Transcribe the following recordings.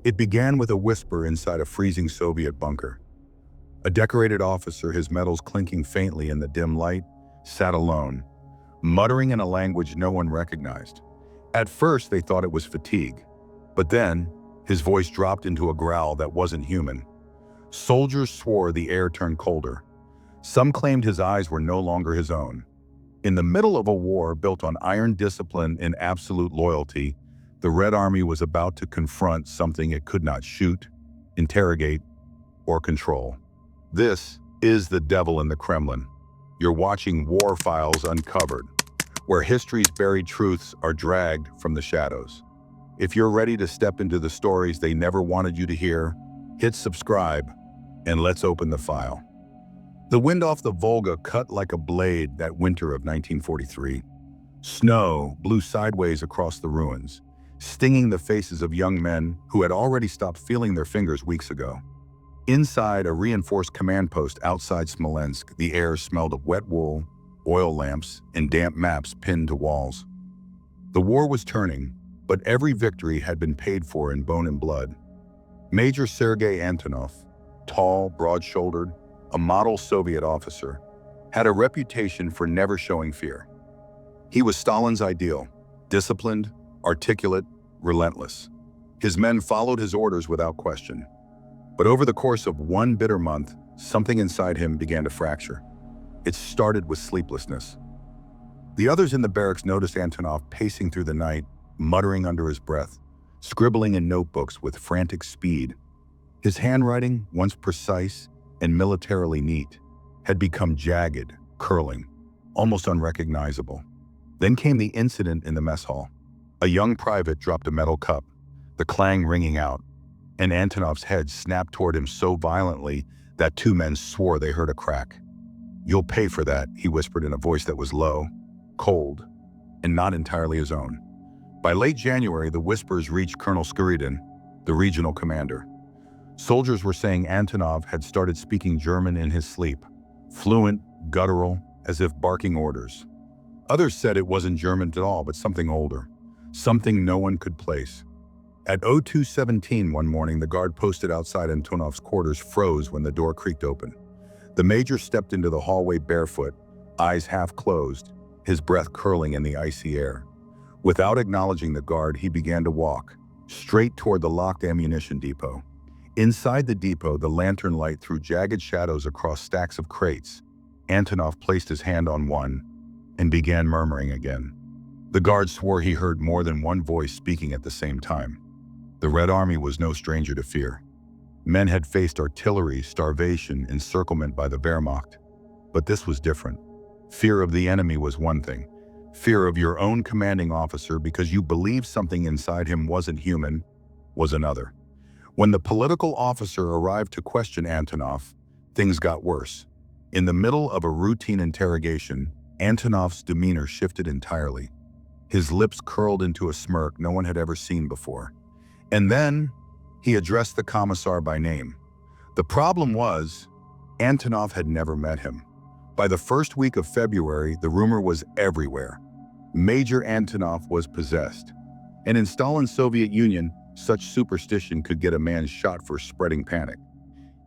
It began with a whisper inside a freezing Soviet bunker. A decorated officer, his medals clinking faintly in the dim light, sat alone, muttering in a language no one recognized. At first, they thought it was fatigue, but then his voice dropped into a growl that wasn't human. Soldiers swore the air turned colder. Some claimed his eyes were no longer his own. In the middle of a war built on iron discipline and absolute loyalty, the Red Army was about to confront something it could not shoot, interrogate, or control. This is the devil in the Kremlin. You're watching War Files Uncovered, where history's buried truths are dragged from the shadows. If you're ready to step into the stories they never wanted you to hear, hit subscribe and let's open the file. The wind off the Volga cut like a blade that winter of 1943. Snow blew sideways across the ruins, stinging the faces of young men who had already stopped feeling their fingers weeks ago. Inside a reinforced command post outside Smolensk, the air smelled of wet wool, oil lamps, and damp maps pinned to walls. The war was turning, but every victory had been paid for in bone and blood. Major Sergei Antonov, tall, broad-shouldered, a model Soviet officer, had a reputation for never showing fear. He was Stalin's ideal, disciplined, articulate, relentless. His men followed his orders without question. But over the course of one bitter month, something inside him began to fracture. It started with sleeplessness. The others in the barracks noticed Antonov pacing through the night, muttering under his breath, scribbling in notebooks with frantic speed. His handwriting, once precise and militarily neat, had become jagged, curling, almost unrecognizable. Then came the incident in the mess hall. A young private dropped a metal cup, the clang ringing out, and Antonov's head snapped toward him so violently that two men swore they heard a crack. "You'll pay for that," he whispered in a voice that was low, cold, and not entirely his own. By late January, the whispers reached Colonel Skuridin, the regional commander. Soldiers were saying Antonov had started speaking German in his sleep, fluent, guttural, as if barking orders. Others said it wasn't German at all, but something older, something no one could place. At 02:17 one morning, the guard posted outside Antonov's quarters froze when the door creaked open. The major stepped into the hallway barefoot, eyes half closed, his breath curling in the icy air. Without acknowledging the guard, he began to walk, straight toward the locked ammunition depot. Inside the depot, the lantern light threw jagged shadows across stacks of crates. Antonov placed his hand on one and began murmuring again. The guard swore he heard more than one voice speaking at the same time. The Red Army was no stranger to fear. Men had faced artillery, starvation, encirclement by the Wehrmacht. But this was different. Fear of the enemy was one thing. Fear of your own commanding officer because you believed something inside him wasn't human was another. When the political officer arrived to question Antonov, things got worse. In the middle of a routine interrogation, Antonov's demeanor shifted entirely. His lips curled into a smirk no one had ever seen before. And then he addressed the commissar by name. The problem was, Antonov had never met him. By the first week of February, the rumor was everywhere. Major Antonov was possessed. And in Stalin's Soviet Union, such superstition could get a man shot for spreading panic.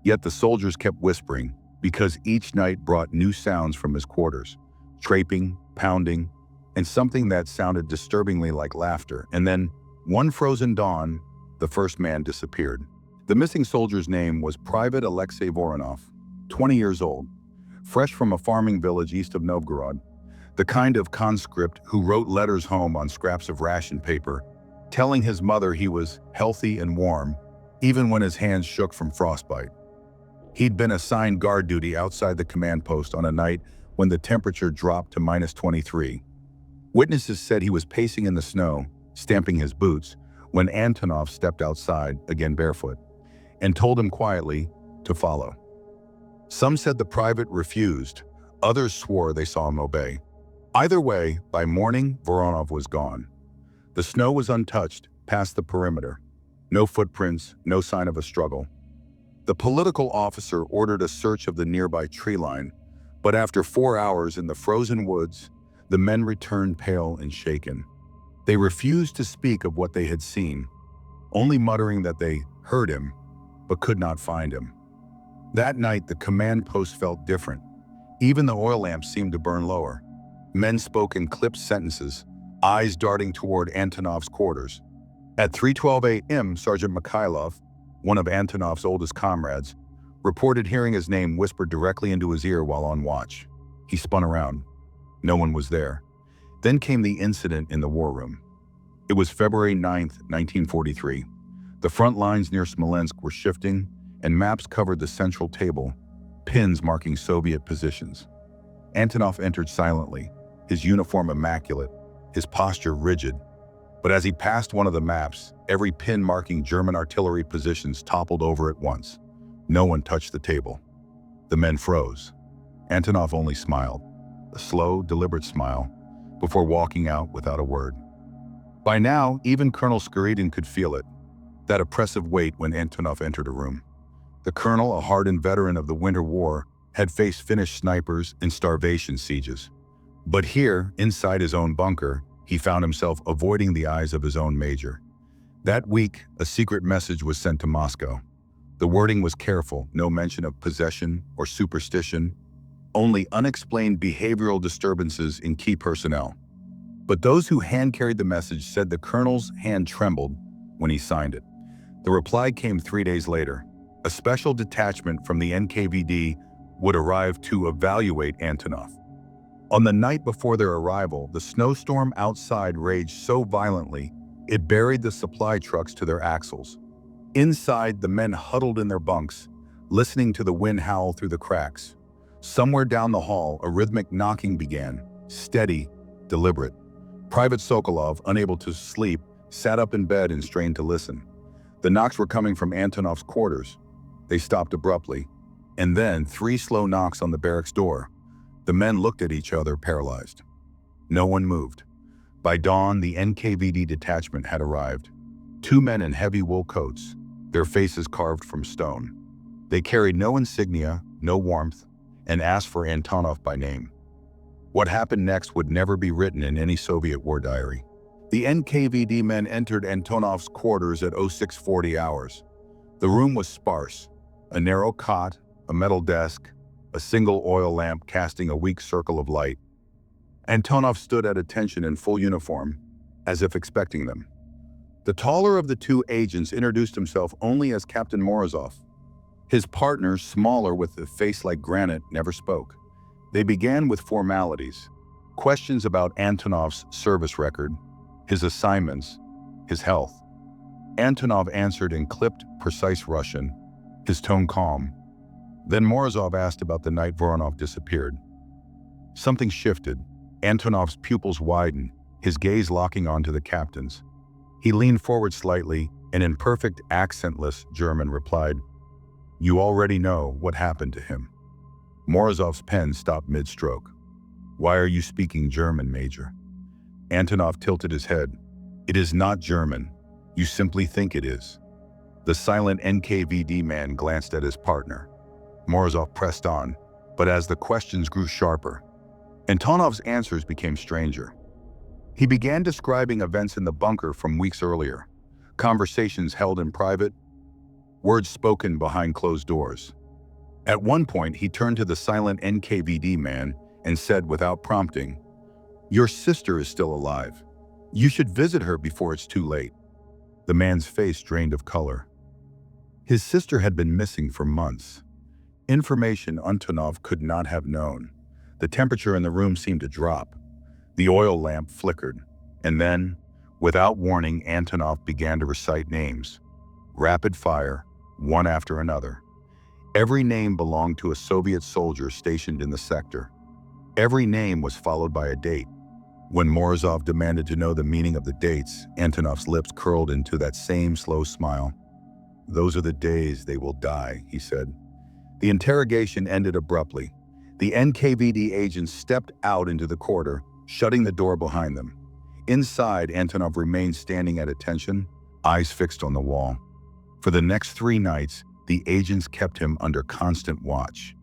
Yet the soldiers kept whispering, because each night brought new sounds from his quarters, traiping, pounding, and something that sounded disturbingly like laughter. And then, one frozen dawn, the first man disappeared. The missing soldier's name was Private Alexei Voronov, 20 years old, fresh from a farming village east of Novgorod, the kind of conscript who wrote letters home on scraps of ration paper, telling his mother he was healthy and warm, even when his hands shook from frostbite. He'd been assigned guard duty outside the command post on a night when the temperature dropped to -23. Witnesses said he was pacing in the snow, stamping his boots, when Antonov stepped outside, again barefoot, and told him quietly to follow. Some said the private refused, others swore they saw him obey. Either way, by morning, Voronov was gone. The snow was untouched, past the perimeter. No footprints, no sign of a struggle. The political officer ordered a search of the nearby tree line, but after 4 hours in the frozen woods, the men returned pale and shaken. They refused to speak of what they had seen. only muttering that they heard him, but could not find him. That night, the command post felt different. Even the oil lamps seemed to burn lower. Men spoke in clipped sentences, eyes darting toward Antonov's quarters. At 3:12 a.m., Sergeant Mikhailov, one of Antonov's oldest comrades, reported hearing his name whispered directly into his ear while on watch. He spun around. No one was there. Then came the incident in the war room. It was February 9th, 1943. The front lines near Smolensk were shifting, and maps covered the central table, pins marking Soviet positions. Antonov entered silently, his uniform immaculate, his posture rigid. But as he passed one of the maps, every pin marking German artillery positions toppled over at once. No one touched the table. The men froze. Antonov only smiled, a slow, deliberate smile, before walking out without a word. By now, even Colonel Skuridin could feel it, that oppressive weight when Antonov entered a room. The colonel, a hardened veteran of the Winter War, had faced Finnish snipers and starvation sieges. But here, inside his own bunker, he found himself avoiding the eyes of his own major. That week, a secret message was sent to Moscow. The wording was careful, no mention of possession or superstition, only unexplained behavioral disturbances in key personnel. But those who hand-carried the message said the colonel's hand trembled when he signed it. The reply came 3 days later. A special detachment from the NKVD would arrive to evaluate Antonov. On the night before their arrival, the snowstorm outside raged so violently it buried the supply trucks to their axles. Inside, the men huddled in their bunks, listening to the wind howl through the cracks. Somewhere down the hall, a rhythmic knocking began, steady, deliberate. Private Sokolov, unable to sleep, sat up in bed and strained to listen. The knocks were coming from Antonov's quarters. They stopped abruptly, and then 3 slow knocks on the barracks door. The men looked at each other, paralyzed. No one moved. By dawn, the NKVD detachment had arrived. 2 men in heavy wool coats, their faces carved from stone. They carried no insignia, no warmth, and asked for Antonov by name. What happened next would never be written in any Soviet war diary. The NKVD men entered Antonov's quarters at 0640 hours. The room was sparse. A narrow cot, a metal desk, a single oil lamp casting a weak circle of light. Antonov stood at attention in full uniform, as if expecting them. The taller of the 2 agents introduced himself only as Captain Morozov. His partner, smaller with a face like granite, never spoke. They began with formalities, questions about Antonov's service record, his assignments, his health. Antonov answered in clipped, precise Russian, his tone calm. Then Morozov asked about the night Voronov disappeared. Something shifted. Antonov's pupils widened, his gaze locking onto the captain's. He leaned forward slightly and in perfect accentless German replied, "You already know what happened to him." Morozov's pen stopped mid-stroke. "Why are you speaking German, Major?" Antonov tilted his head. "It is not German. You simply think it is." The silent NKVD man glanced at his partner. Morozov pressed on, but as the questions grew sharper, Antonov's answers became stranger. He began describing events in the bunker from weeks earlier, conversations held in private, words spoken behind closed doors. At one point, he turned to the silent NKVD man and said without prompting, "Your sister is still alive. You should visit her before it's too late." The man's face drained of color. His sister had been missing for months. Information Antonov could not have known. The temperature in the room seemed to drop. The oil lamp flickered, and then, without warning, Antonov began to recite names. Rapid fire, one after another. Every name belonged to a Soviet soldier stationed in the sector. Every name was followed by a date. When Morozov demanded to know the meaning of the dates, Antonov's lips curled into that same slow smile. "Those are the days they will die," he said. The interrogation ended abruptly. The NKVD agents stepped out into the corridor, shutting the door behind them. Inside, Antonov remained standing at attention, eyes fixed on the wall. For the next 3 nights, the agents kept him under constant watch.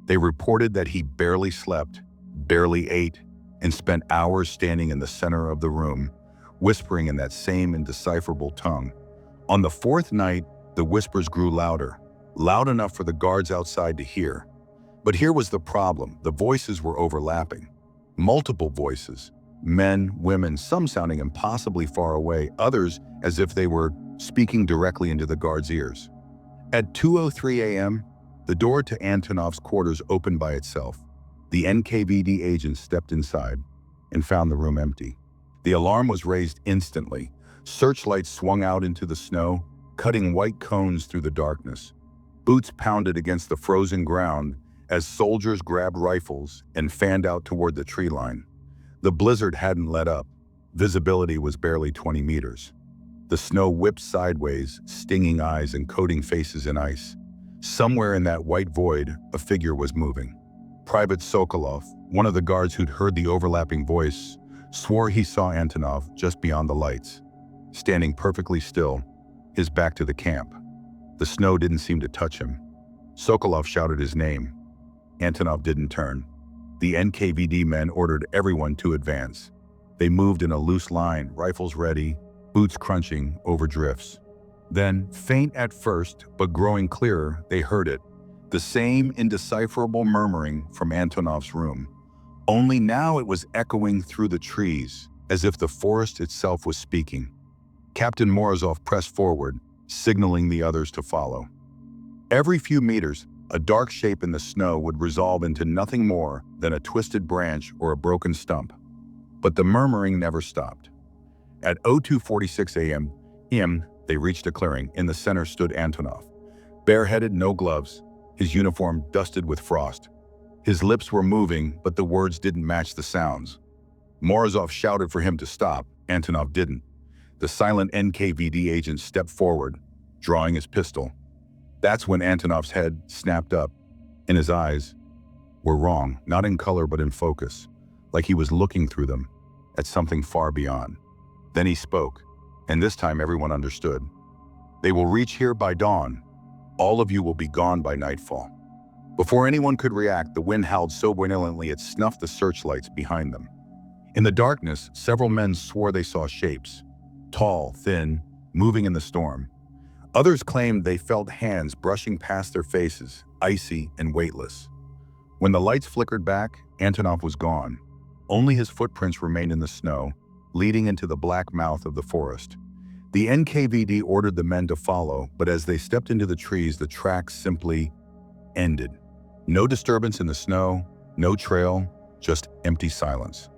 They reported that he barely slept, barely ate, and spent hours standing in the center of the room, whispering in that same indecipherable tongue, On the fourth night, the whispers grew louder, loud enough for the guards outside to hear. But here was the problem: the voices were overlapping. Multiple voices. Men, women, some sounding impossibly far away, others as if they were speaking directly into the guards' ears. At 2:03 a.m., the door to Antonov's quarters opened by itself. The NKVD agent stepped inside and found the room empty. The alarm was raised instantly. Searchlights swung out into the snow, cutting white cones through the darkness. Boots pounded against the frozen ground as soldiers grabbed rifles and fanned out toward the tree line. The blizzard hadn't let up. Visibility was barely 20 meters. The snow whipped sideways, stinging eyes and coating faces in ice. Somewhere in that white void, a figure was moving. Private Sokolov, one of the guards who'd heard the overlapping voice, swore he saw Antonov just beyond the lights, standing perfectly still, his back to the camp. The snow didn't seem to touch him. Sokolov shouted his name. Antonov didn't turn. The NKVD men ordered everyone to advance. They moved in a loose line, rifles ready, boots crunching over drifts. Then, faint at first, but growing clearer, they heard it. The same indecipherable murmuring from Antonov's room. Only now it was echoing through the trees, as if the forest itself was speaking. Captain Morozov pressed forward, signaling the others to follow. Every few meters, a dark shape in the snow would resolve into nothing more than a twisted branch or a broken stump. But the murmuring never stopped. At 02:46 a.m., they reached a clearing. In the center stood Antonov. Bareheaded, no gloves, his uniform dusted with frost. His lips were moving, but the words didn't match the sounds. Morozov shouted for him to stop. Antonov didn't. The silent NKVD agent stepped forward, drawing his pistol. That's when Antonov's head snapped up, and his eyes were wrong, not in color but in focus, like he was looking through them at something far beyond. Then he spoke, and this time everyone understood. "They will reach here by dawn. All of you will be gone by nightfall." Before anyone could react, the wind howled so violently it snuffed the searchlights behind them. In the darkness, several men swore they saw shapes, tall, thin, moving in the storm. Others claimed they felt hands brushing past their faces, icy and weightless. When the lights flickered back, Antonov was gone. Only his footprints remained in the snow, leading into the black mouth of the forest. The NKVD ordered the men to follow, but as they stepped into the trees, the tracks simply ended. No disturbance in the snow, no trail, just empty silence.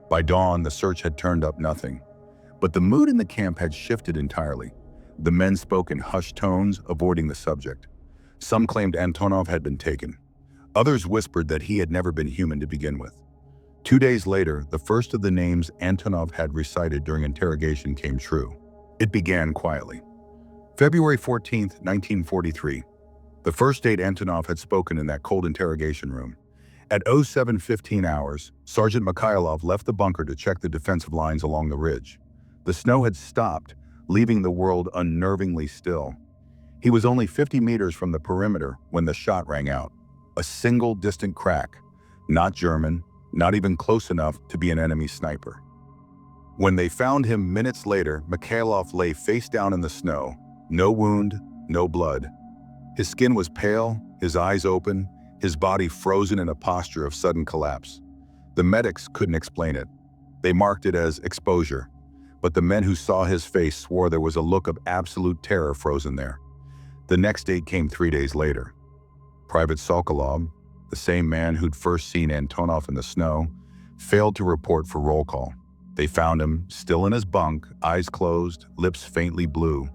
By dawn, the search had turned up nothing. But the mood in the camp had shifted entirely. The men spoke in hushed tones, avoiding the subject. Some claimed Antonov had been taken. Others whispered that he had never been human to begin with. 2 days later, the first of the names Antonov had recited during interrogation came true. It began quietly. February 14th, 1943. The first date Antonov had spoken in that cold interrogation room. At 07:15 hours, Sergeant Mikhailov left the bunker to check the defensive lines along the ridge. The snow had stopped, leaving the world unnervingly still. He was only 50 meters from the perimeter when the shot rang out. A single distant crack, not German, not even close enough to be an enemy sniper. When they found him minutes later, Mikhailov lay face down in the snow. No wound, no blood. His skin was pale, his eyes open, his body frozen in a posture of sudden collapse. The medics couldn't explain it. They marked it as exposure. But the men who saw his face swore there was a look of absolute terror frozen there. The next date came 3 days later. Private Sokolov, the same man who'd first seen Antonov in the snow, failed to report for roll call. They found him still in his bunk, eyes closed, lips faintly blue.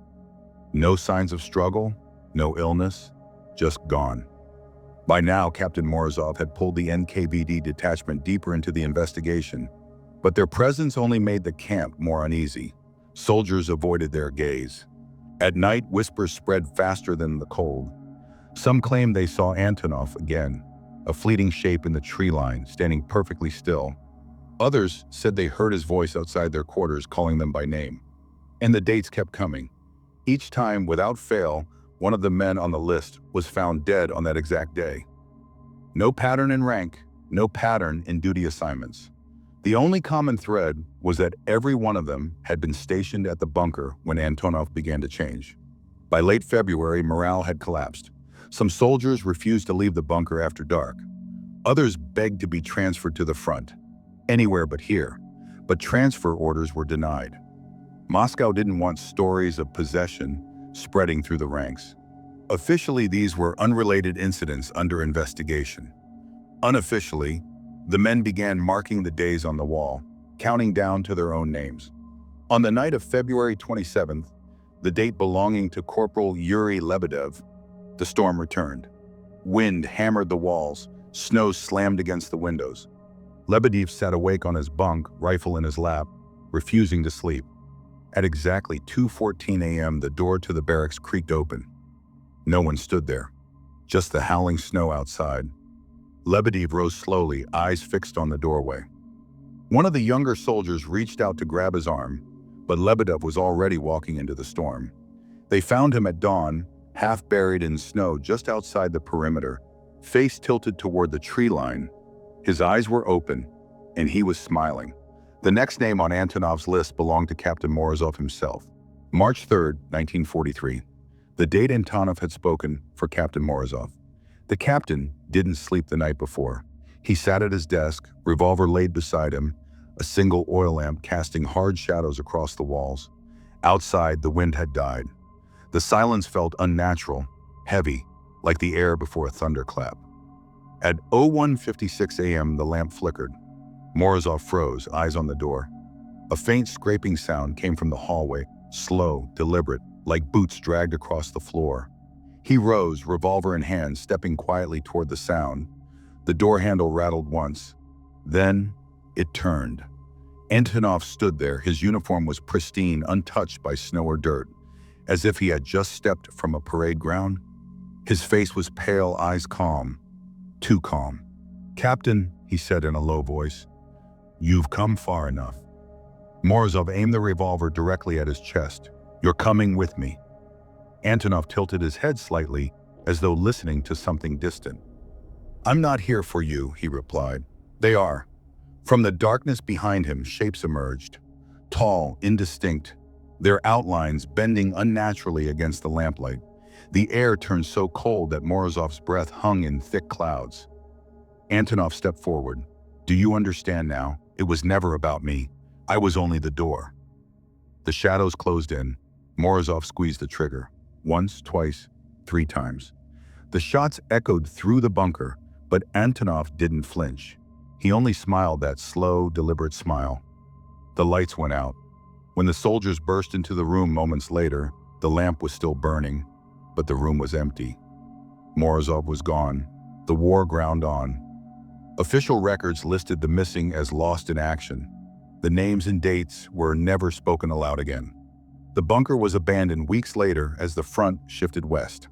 No signs of struggle, no illness, just gone. By now, Captain Morozov had pulled the NKVD detachment deeper into the investigation. But their presence only made the camp more uneasy. Soldiers avoided their gaze. At night, whispers spread faster than the cold. Some claimed they saw Antonov again, a fleeting shape in the tree line, standing perfectly still. Others said they heard his voice outside their quarters calling them by name. And the dates kept coming. Each time, without fail, one of the men on the list was found dead on that exact day. No pattern in rank, no pattern in duty assignments. The only common thread was that every one of them had been stationed at the bunker when Antonov began to change. By late February, morale had collapsed. Some soldiers refused to leave the bunker after dark. Others begged to be transferred to the front, anywhere but here, but transfer orders were denied. Moscow didn't want stories of possession spreading through the ranks. Officially, these were unrelated incidents under investigation. Unofficially, the men began marking the days on the wall, counting down to their own names. On the night of February 27th, the date belonging to Corporal Yuri Lebedev, the storm returned. Wind hammered the walls, snow slammed against the windows. Lebedev sat awake on his bunk, rifle in his lap, refusing to sleep. At exactly 2:14 a.m., the door to the barracks creaked open. No one stood there, just the howling snow outside. Lebedev rose slowly, eyes fixed on the doorway. One of the younger soldiers reached out to grab his arm, but Lebedev was already walking into the storm. They found him at dawn, half buried in snow just outside the perimeter, face tilted toward the tree line. His eyes were open, and he was smiling. The next name on Antonov's list belonged to Captain Morozov himself. March 3rd, 1943, the date Antonov had spoken for Captain Morozov. The captain didn't sleep the night before. He sat at his desk, revolver laid beside him, a single oil lamp casting hard shadows across the walls. Outside, the wind had died. The silence felt unnatural, heavy, like the air before a thunderclap. At 01:56 a.m., the lamp flickered. Morozov froze, eyes on the door. A faint scraping sound came from the hallway, slow, deliberate, like boots dragged across the floor. He rose, revolver in hand, stepping quietly toward the sound. The door handle rattled once. Then it turned. Antonov stood there. His uniform was pristine, untouched by snow or dirt, as if he had just stepped from a parade ground. His face was pale, eyes calm. Too calm. "Captain," he said in a low voice, "you've come far enough." Morozov aimed the revolver directly at his chest. "You're coming with me." Antonov tilted his head slightly, as though listening to something distant. "I'm not here for you," he replied. "They are." From the darkness behind him, shapes emerged. Tall, indistinct, their outlines bending unnaturally against the lamplight. The air turned so cold that Morozov's breath hung in thick clouds. Antonov stepped forward. "Do you understand now? It was never about me. I was only the door." The shadows closed in. Morozov squeezed the trigger. Once, twice, 3 times. The shots echoed through the bunker, but Antonov didn't flinch. He only smiled that slow, deliberate smile. The lights went out. When the soldiers burst into the room moments later, the lamp was still burning, but the room was empty. Morozov was gone. The war ground on. Official records listed the missing as lost in action. The names and dates were never spoken aloud again. The bunker was abandoned weeks later as the front shifted west.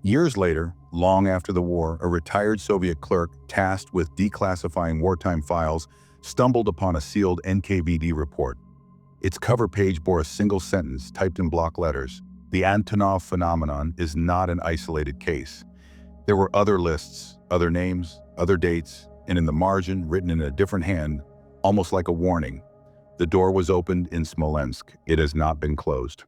Years later, long after the war, a retired Soviet clerk tasked with declassifying wartime files stumbled upon a sealed NKVD report. Its cover page bore a single sentence typed in block letters: "The Antonov Phenomenon is not an isolated case." There were other lists, other names, other dates, and in the margin, written in a different hand, almost like a warning: "The door was opened in Smolensk. It has not been closed."